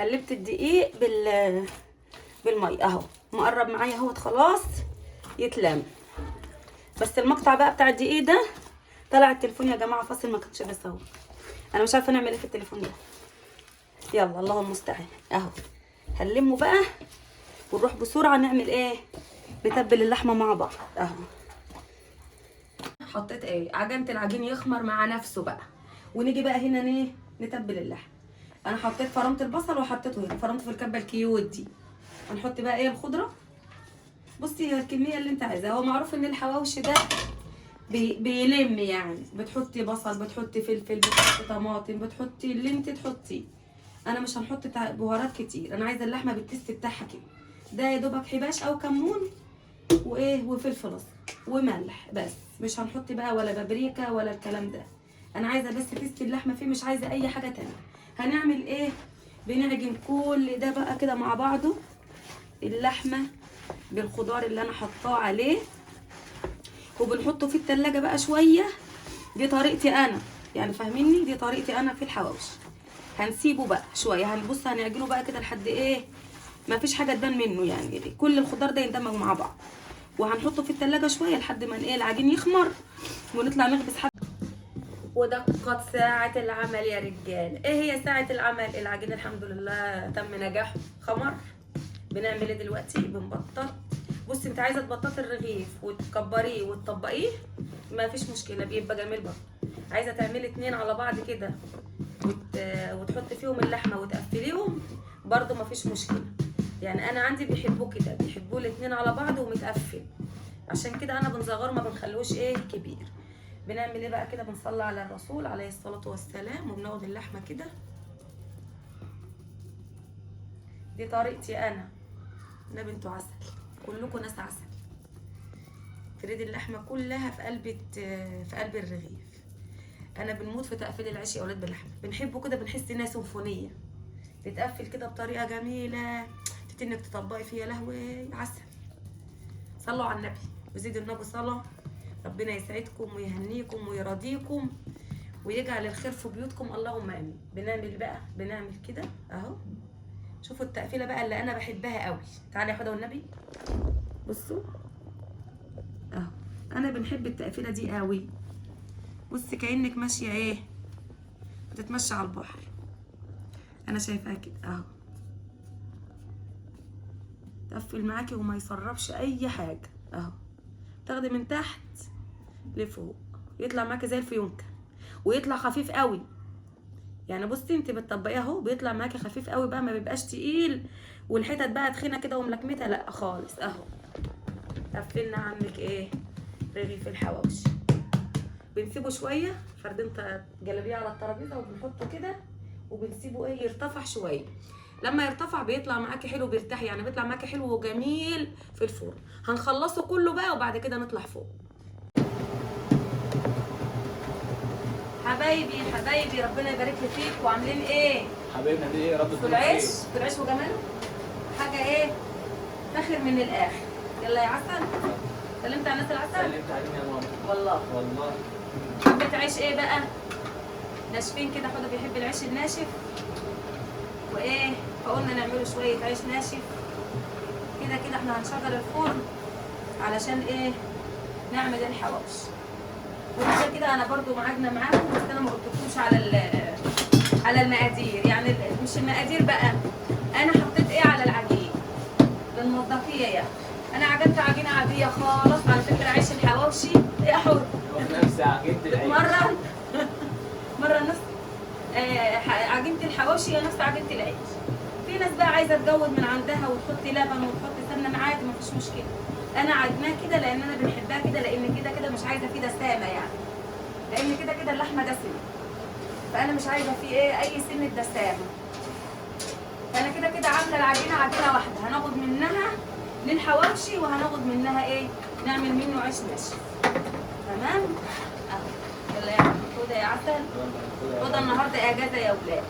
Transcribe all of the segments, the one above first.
قلبت الدقيق بالميه اهو، مقرب معايا اهوت خلاص يتلم. بس المقطع بقى بتاع الدقيق ده طلع التليفون يا جماعه فاصل، ما كانش بيصور. انا مش عارفه نعمل ايه في التليفون ده. يلا الله المستعان. اهو هنلمه بقى ونروح بسرعه نعمل ايه، نتبل اللحمه مع بعض. اهو حطيت ايه، عجنت العجين يخمر مع نفسه بقى، ونيجي بقى هنا ايه نتبل اللحم. انا حطيت فرمت البصل وحطيته هنا، فرمته في الكبه الكيوت دي. هنحط بقى ايه الخضره. بصي هي الكميه اللي انت عايزاها، هو معروف ان الحواوشي ده بيلم يعني، بتحطي بصل، بتحطي فلفل، بتحطي طماطم، بتحطي اللي انت تحطيه. انا مش هنحط بهارات كتير، انا عايزه اللحمه بالتست بتاعها كده. ده يا دوبك حباش او كمون وايه وفلفل اسمر وملح بس، مش هنحط بقى ولا بابريكا ولا الكلام ده. انا عايزه بس تست اللحمه فيه، مش عايزه اي حاجه تانية. هنعمل ايه، بنعجن كل ده بقى كده مع بعضه، اللحمه بالخضار اللي انا حطاه عليه، وبنحطه في التلاجة بقى شويه. دي طريقتي انا يعني، فاهميني، دي طريقتي انا في الحواوشي. هنسيبه بقى شويه، هنبص هنعجنه بقى كده لحد ايه ما فيش حاجه تبان منه يعني، كل الخضار ده يندمج مع بعض. وهنحطه في التلاجة شويه لحد ما ايه العجين يخمر، ونطلع نخبز حد. ودقت ساعة العمل يا رجال. ايه هي ساعة العمل؟ العجين الحمد لله تم نجاحه، خمر. بنعمل ايه دلوقتي، بنبطط. بصي انت عايزه تبططي الرغيف وتكبريه وتطبقيه ما فيش مشكله، بيبقى جميل برضه. عايزه تعملي اتنين على بعض كده وتحطي فيهم اللحمه وتقفليهم برضه ما فيش مشكله. يعني انا عندي بيحبوه كده، بيحبوه الاتنين على بعض ومتقفل، عشان كده انا بنصغره ما بنخلوش ايه كبير. بنعمل ايه بقى كده، بنصلي على الرسول عليه الصلاه والسلام، وبناخد اللحمه كده. دي طريقتي انا، نبي انتوا عسل، كلكم ناس عسل. تريد اللحمه كلها في قلب الرغيف. انا بنموت في تقفيل العيش يا اولاد باللحمه، بنحبه كده، بنحس انها سيمفونيه، تتقفل كده بطريقه جميله، تبتدي انك تطبقي فيها. لهوي عسل. صلوا على النبي وزيد النبي صلاه. ربنا يسعدكم ويهنيكم ويرضيكم ويجعل الخير في بيوتكم، اللهم امين. بنعمل كده اهو. شوفوا التقفيله بقى اللي انا بحبها قوي. تعالي يا حدا والنبي بصوا اهو، انا بنحب التقفيله دي قوي. بصي كانك ماشيه ايه، بتتمشى على البحر. انا شايفاها كده اهو، تقفل معاكي وما يسربش اي حاجه اهو. تاخدي من تحت لفوق، يطلع معاكي زي الفيونكه، ويطلع خفيف قوي. يعني بصي انت بتطبقيه اهو، بيطلع معاكي خفيف قوي بقى، ما بيبقاش تقيل والحتت بقى تخينه كده وملكمتها، لا خالص اهو. قفلنا عنك ايه رغيف الحواوشي. بنسيبه شويه، فردين جلابيه على الترابيزه وبنحطه كده، وبنسيبه ايه يرتفع شويه. لما يرتفع بيطلع معاكي حلو، بيرتاح يعني، بيطلع معاكي حلو وجميل في الفرن. هنخلصه كله بقى وبعد كده نطلع فوق. حبايبي ربنا يبارك لي فيك. وعاملين ايه حبايبنا دي ايه، رب في العيش، في العيش وجماله، حاجه ايه فاخر من الاخر. يلا يا عسل، سلمت على الناس العسل. سلمت علينا يا ماما والله حبيت عيش ايه بقى، ناشفين كده. حدا بيحب العيش الناشف وايه، فقلنا نعمله شويه عيش ناشف كده. احنا هنشغل الفرن علشان ايه نعمل الحواوشي. وكده كده انا برضو معجنه معاكم، بس انا ما قلتلكمش على المقادير. يعني مش المقادير بقى، انا حطيت ايه على العجين للمطبخيه يعني. انا عجنت عجينه عاديه خالص على فكره. عيش الحواوشي ايه حر نفس عجينه العيش مره نفس عجينه الحواوشي هي نفس عجينه العيش. في ناس بقى عايزه تجود من عندها وتحط لبن وتحط سمنه، عادي مفيش مشكله. انا عجناه كده لان انا بنحبها كده، لان كده مش عايزه فيه دسامه يعني، لان كده اللحمه دسمه، فانا مش عايزه فيه ايه اي سنه دسامه. فانا كده عامله العجينه عجينه واحده، هناخد منها للحواوشي وهناخد منها ايه نعمل منه عيش ناشف. تمام اهو. يلا يا خدها يا عسل، خدها النهارده اجازه يا ولاد،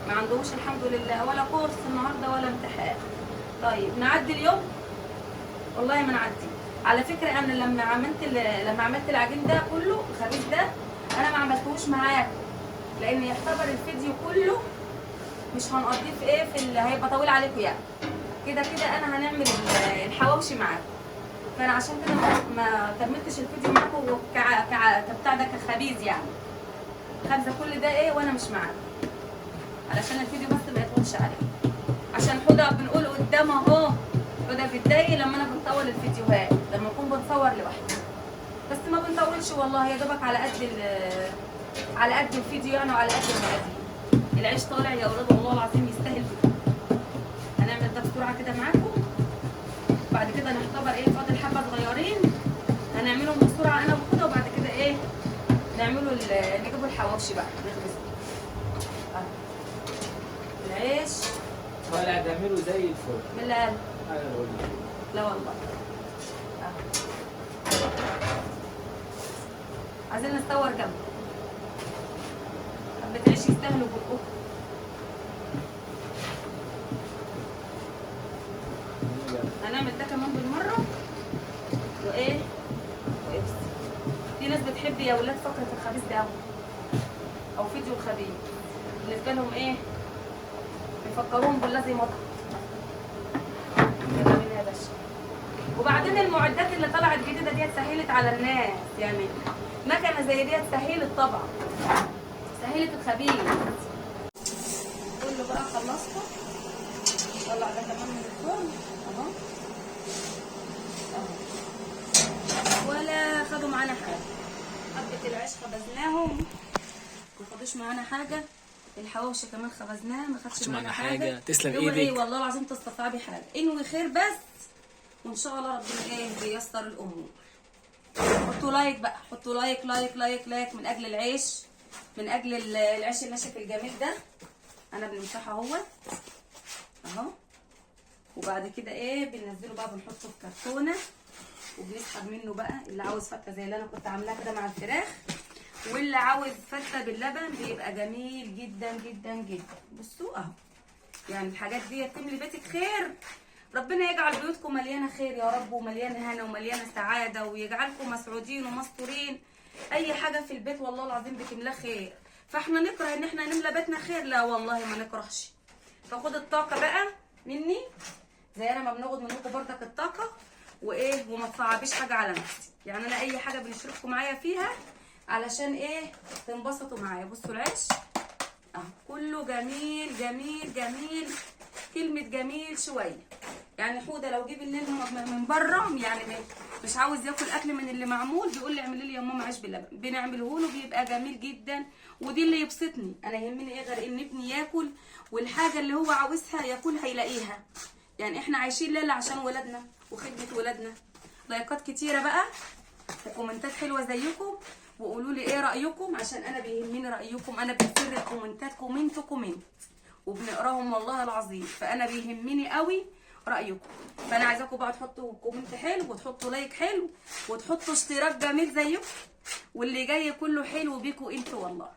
ما عندهوش الحمد لله ولا كورس النهارده ولا امتحان. طيب نعدي اليوم، والله ما نعدي. على فكره انا لما عملت العجين ده كله الخبيث ده، انا ما عملتهوش معاكم لان يعتبر الفيديو كله مش هنقضيه في ايه، هيبقى طويل عليكم يعني. كده كده انا هنعمل الحواوشي معاكم. فانا عشان كده ما كملتش الفيديو معاكم كبتاع ده كخبيز يعني. خابزه كل ده ايه وانا مش معاكم، علشان الفيديو بس ما يطولش عليكم. عشان حدى بنقول قدام اهو، حدى بتضايق لما انا بنطول الفيديوهات، لما نكون بنصور لوحدي. بس ما بنطولش والله، يا دوبك على قد الفيديو يعني، وعلى قد المقادير. العيش طالع يا اولاد والله العظيم يستاهل بكده. هنعمل ده بسرعه كده معاكم. بعد كده نعتبر ايه، فاضل حبه صغيرين هنعملهم بسرعه انا وكده. وبعد كده ايه، نجيبوا الحواوشي بقى نخبزه. العيش طالع تعمله زي الفل. من اللي قال؟ انا بقول لك. لا والله. عايزين نصور جنبه. حبة عيش يستاهلوا بقكم. هنعمل ده كمان بالمرة. وايه؟ وإبس. في ناس بتحب يا ولاد فقرة الخبيز ده أو فيديو الخبيز. بالنسبة لهم ايه؟ بيفكروهم بالذي مضى. يلا بينا يا باشا. وبعدين المعدات اللي طلعت جديدة ديت سهلت على الناس يعني. مكنة زي ديت سهلت طبعا. سهلت الخبيز. كله بقى خلصته. طلع ده كمان من الفرن اهو. ولا خدوا معانا حاجة. حبة العيش خبزناهم ما خدوش معانا حاجة. الحواوشي كمان خبزناه ما خدش معانا حاجة. تسلم ايدك. ايدك. والله العظيم تستطيعي بحاجة. انوي خير بس، وان شاء الله ربنا ايه بييسر الامور. حطوا لايك بقى، حطوا لايك لايك لايك لايك من اجل العيش، من اجل العيش الناشف الجميل ده. انا بنمسحه اهوت اهو. وبعد كده ايه بننزله بقى، بنحطه في كرتونه وبنسحب منه بقى. اللي عاوز فته زي اللي انا كنت عاملاها كده مع الفراخ، واللي عاوز فته باللبن بيبقى جميل جدا جدا جدا. بصوا اهو، يعني الحاجات دي تملي بيتك خير. ربنا يجعل بيوتكم مليانه خير يا رب، ومليانه هنا ومليانه سعاده، ويجعلكم مسعودين ومستورين. اي حاجه في البيت والله العظيم بتملاه خير. فاحنا نكره ان احنا نملى بيتنا خير؟ لا والله ما نكرهش. فخد الطاقه بقى مني زي انا ما بناخد منكم بردك الطاقه. وايه، وما تصعبيش حاجه على نفسي يعني. انا اي حاجه بنشرككم معايا فيها علشان ايه تنبسطوا معايا. بصوا العيش اهو كله جميل جميل جميل. كلمه جميل شويه يعني. حوده لو جيب لنا من بره يعني مش عاوز ياكل اكل من اللي معمول، بيقول لي اعملي لي يا ماما عيش باللبن. بنعمله له بيبقى جميل جدا. ودي اللي يبسطني انا. يهمني ايه غير ان ابني ياكل، والحاجه اللي هو عاوزها ياكلها يلاقيها. يعني احنا عايشين ليله عشان ولادنا وخدمه ولادنا. لايكات كتيره بقى وكومنتات حلوه زيكم، وقولوا لي ايه رايكم، عشان انا بيهمني رايكم. انا بنسر الكومنتات كومنت وبنقراهم والله العظيم. فانا بيهمني قوي رايكم. فانا عايزاكم بقى تحطوا كومنت حلو، وتحطوا لايك حلو، وتحطوا اشتراك جميل زيكم. واللي جاي كله حلو بيكم انتوا والله.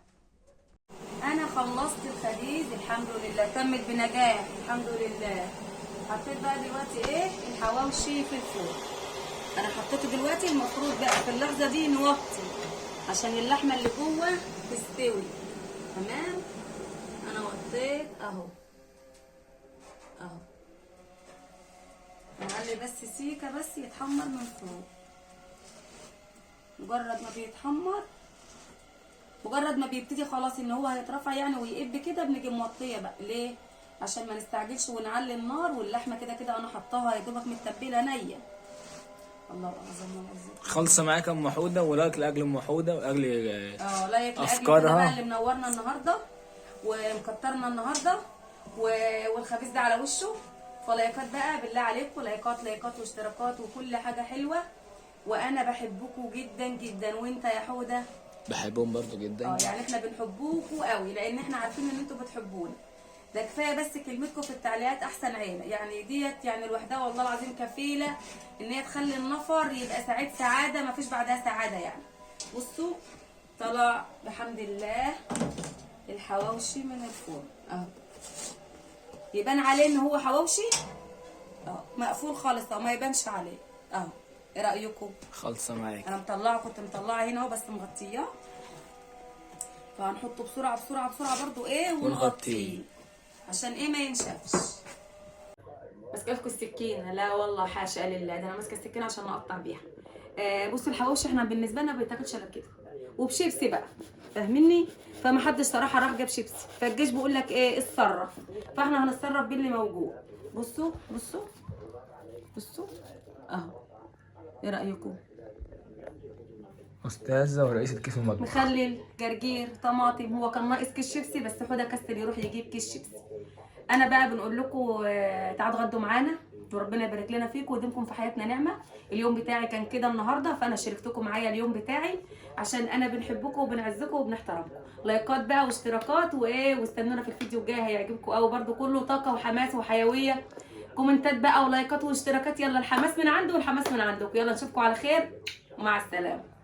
انا خلصت الخبيز الحمد لله، تمت بنجاح الحمد لله. حطيت بقى دلوقتي ايه الحواوشي في الفرن. انا حطيته دلوقتي. المفروض بقى في اللحظه دي نوطي عشان اللحمه اللي جوه تستوي تمام. انا وطيت اهو اهو. نعلي بس سيكه بس يتحمر من فوق. مجرد ما بيتحمر، مجرد ما بيبتدي خلاص ان هو هيترفع يعني ويقب كده، بنيجي موطيه بقى. ليه؟ عشان ما نستعجلش ونعلي النار. واللحمه كده كده انا حطاها يا دوبك متبله نيه. الله اعظم وعظيم. خالصه معاك ام حوده، ولايك لاجل ام حوده واجل لايك لاجل افكارها بقى اللي منورنا النهارده ومكترنا النهارده والخبيز ده على وشه. فلايكات بقى بالله عليكم، لايكات لايكات واشتراكات وكل حاجه حلوه. وانا بحبكم جدا جدا. وانت يا حوده؟ بحبهم برضو جدا. يعني احنا بنحبوكم قوي لان احنا عارفين ان انتوا بتحبونا. ده كفايه بس كلمتكم في التعليقات احسن عيله يعني. ديت يعني لوحدها والله العظيم كفيله ان هي تخلي النفر يبقى سعيد سعاده ما فيش بعدها سعاده يعني. بصوا طلع بحمد الله الحواوشي من الفرن اهو. يبان عليه ان هو حواوشي مقفول خالص ما يبانش عليه اهو. ايه رايكم؟ خالصه معاك. انا كنت مطلعه هنا اهو بس مغطياه. فهنحطه بسرعه بسرعه بسرعه برضو ايه ونغطيه. عشان ايه ما ينشفش. ماسكه لكم السكينه؟ لا والله حاشا لله، ده انا ماسكه السكينه عشان اقطع بيها. بصوا الحواوشي احنا بالنسبه لنا ما بيتاكلش الا كده وبشيبسي بقى، فاهميني؟ فما حدش صراحه راح جاب شيبسي، فالجيش بيقول لك ايه اتصرف، فاحنا هنتصرف باللي موجود. بصوا بصوا بصوا اهو، ايه رايكم؟ استاذه ورئيسه كيس المطبخ. مخلل، جرجير، طماطم، هو كان ناقص كيس شيبسي بس حوده كسل يروح يجيب كيس شيبسي. انا بقى بنقول لكم تعالوا اتغدوا معانا وربنا يبارك لنا فيكم ويديمكم في حياتنا نعمه. اليوم بتاعي كان كده النهارده، فانا شاركتكم معايا اليوم بتاعي عشان انا بنحبكم وبنعزكم وبنحترمكم. لايكات بقى واشتراكات وايه، واستنونا في الفيديو الجاي هيعجبكم قوي برده، كله طاقه وحماس وحيويه. كومنتات بقى ولايكات واشتراكات، يلا الحماس من عندي والحماس من عندكم. يلا نشوفكم على خير ومع السلامه.